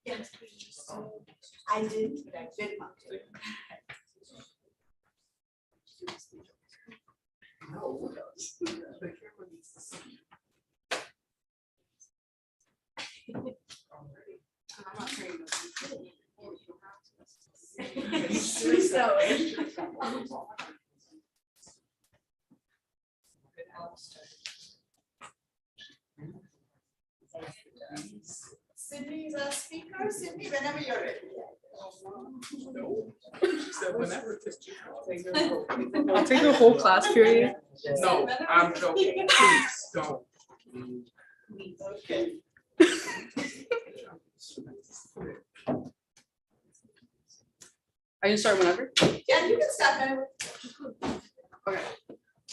Yes. I did, but I did not. I'm not sure you Sydney's a speaker. Sydney, whenever you're ready. I'll take the whole class period. No, I'm joking. Please don't. Okay. I can start whenever. Yeah, you can start whenever. Okay.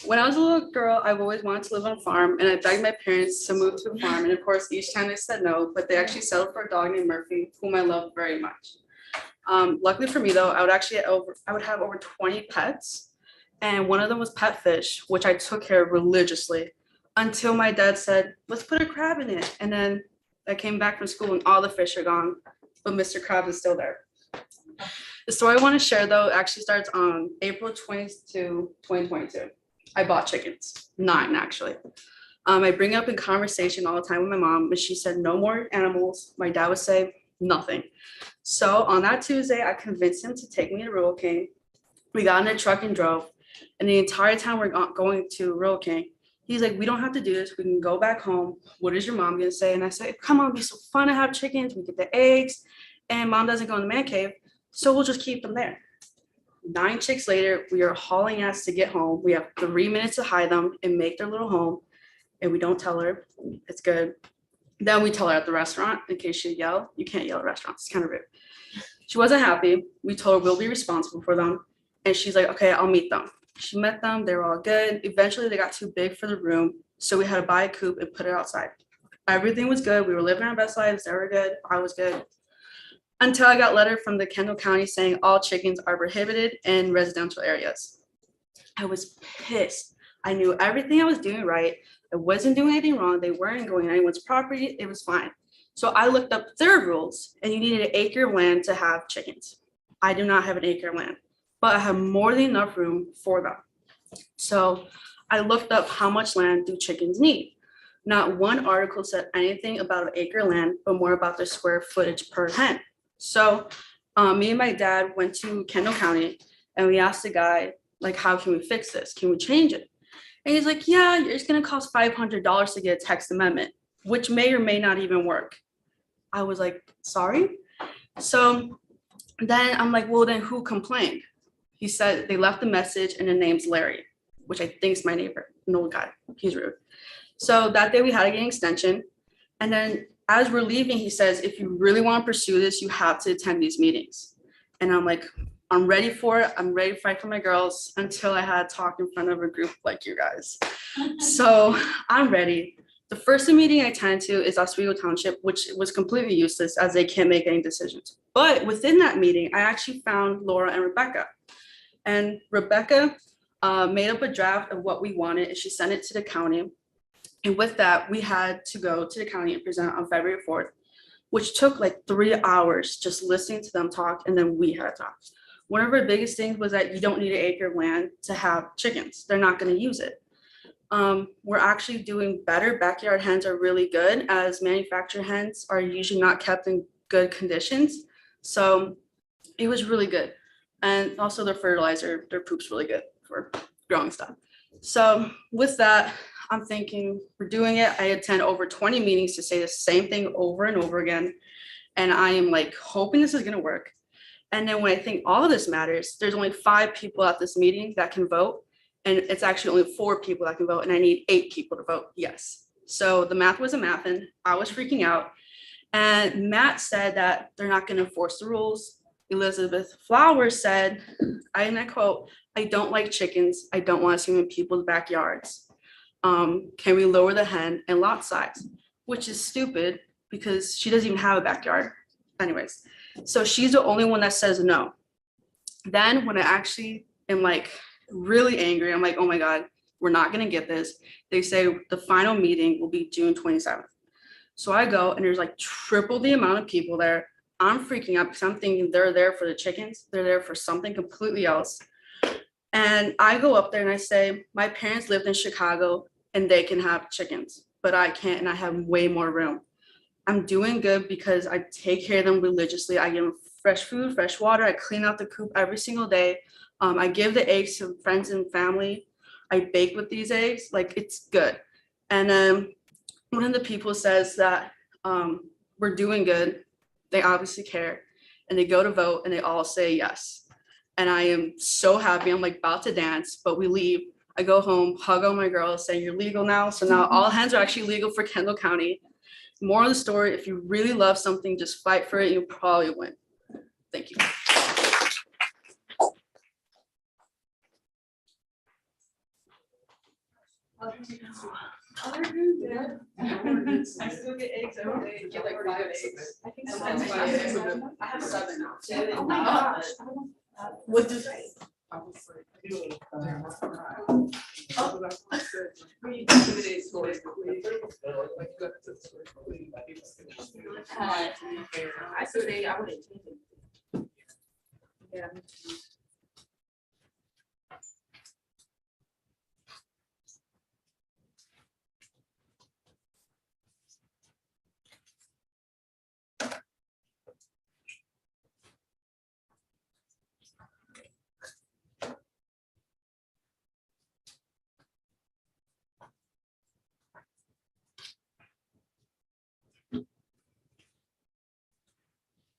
When I was a little girl, I've always wanted to live on a farm, and I begged my parents to move to a farm. And of course, each time they said no, but they actually settled for a dog named Murphy, whom I love very much. Luckily for me, though, I would have over 20 pets, and one of them was pet fish, which I took care of religiously until my dad said, "Let's put a crab in it." And then I came back from school, and all the fish are gone, but Mr. Krabs is still there. The story I want to share, though, actually starts on April 22, 2022. I bought chickens, 9 actually. I bring up in conversation all the time with my mom, but she said no more animals. My dad would say nothing. So on that Tuesday, I convinced him to take me to Rural King. We got in a truck and drove. And the entire time we're going to Rural King, he's like, "We don't have to do this. We can go back home. What is your mom gonna say?" And I said, "Come on, it'd be so fun to have chickens. We get the eggs, and mom doesn't go in the man cave, so we'll just keep them there." 9 chicks later, we are hauling ass to get home. We have 3 minutes to hide them and make their little home, and we don't tell her. It's good. Then we tell her at the restaurant in case she yell. You can't yell at restaurants. It's kind of rude. She wasn't happy. We told her we'll be responsible for them, and she's like, "Okay, I'll meet them." She met them. They were all good. Eventually, they got too big for the room, so we had to buy a coop and put it outside. Everything was good. We were living our best lives. They were good. I was good. Until I got a letter from the Kendall County saying all chickens are prohibited in residential areas. I was pissed. I knew everything I was doing right. I wasn't doing anything wrong. They weren't going on anyone's property. It was fine. So I looked up their rules, and you needed an acre of land to have chickens. I do not have an acre of land, but I have more than enough room for them. So I looked up how much land do chickens need. Not one article said anything about an acre of land, but more about the square footage per hen. So me and my dad went to Kendall County, and we asked the guy, like, "How can we fix this? Can we change it?" And he's like, "Yeah, it's gonna cost $500 to get a text amendment, which may or may not even work." I was like, "Sorry?" So then I'm like, "Well, then who complained?" He said they left a message and the name's Larry, which I think is my neighbor, an old guy. He's rude. So that day we had to get an extension. And then as we're leaving, he says, "If you really want to pursue this, you have to attend these meetings." And I'm like, "I'm ready for it. I'm ready to fight for my girls," until I had to talk in front of a group like you guys. So I'm ready. The first meeting I attended to is Oswego Township, which was completely useless as they can't make any decisions. But within that meeting, I actually found Laura and Rebecca. And Rebecca made up a draft of what we wanted, and she sent it to the county. And with that, we had to go to the county and present on February 4th, which took like 3 hours just listening to them talk, and then we had to talk. One of our biggest things was that you don't need an acre of land to have chickens. They're not going to use it. We're actually doing better. Backyard hens are really good, as manufactured hens are usually not kept in good conditions. So it was really good. And also their fertilizer, their poop's really good for growing stuff. So with that, I'm thinking we're doing it. I attend over 20 meetings to say the same thing over and over again. And I am like hoping this is going to work. And then when I think all of this matters, there's only 5 people at this meeting that can vote. And it's actually only 4 people that can vote. And I need 8 people to vote yes. So the math wasn't mathing. I was freaking out. And Matt said that they're not going to enforce the rules. Elizabeth Flowers said, and I quote, "I don't like chickens. I don't want to see them in people's backyards. Can we lower the hen and lot size?" Which is stupid because she doesn't even have a backyard. Anyways, so she's the only one that says no. Then when I actually am like really angry, I'm like, "Oh my God, we're not going to get this." They say the final meeting will be June 27th. So I go and there's like triple the amount of people there. I'm freaking out because I'm thinking they're there for the chickens. They're there for something completely else. And I go up there and I say, my parents lived in Chicago and they can have chickens, but I can't and I have way more room. I'm doing good because I take care of them religiously. I give them fresh food, fresh water. I clean out the coop every single day. I give the eggs to friends and family. I bake with these eggs, like it's good. And then one of the people says that we're doing good. They obviously care and they go to vote and they all say yes. And I am so happy. I'm like about to dance, but we leave. I go home, hug all my girls, saying you're legal now. So now all hens are actually legal for Kendall County. More of the story, if you really love something, just fight for it. You'll probably win. Thank you. I still get eggs every day. Get like 5 eggs. I think sometimes 5 eggs. I have 7 now. Oh my gosh. What do they? I was like, ew. Were you I would change it. Yeah.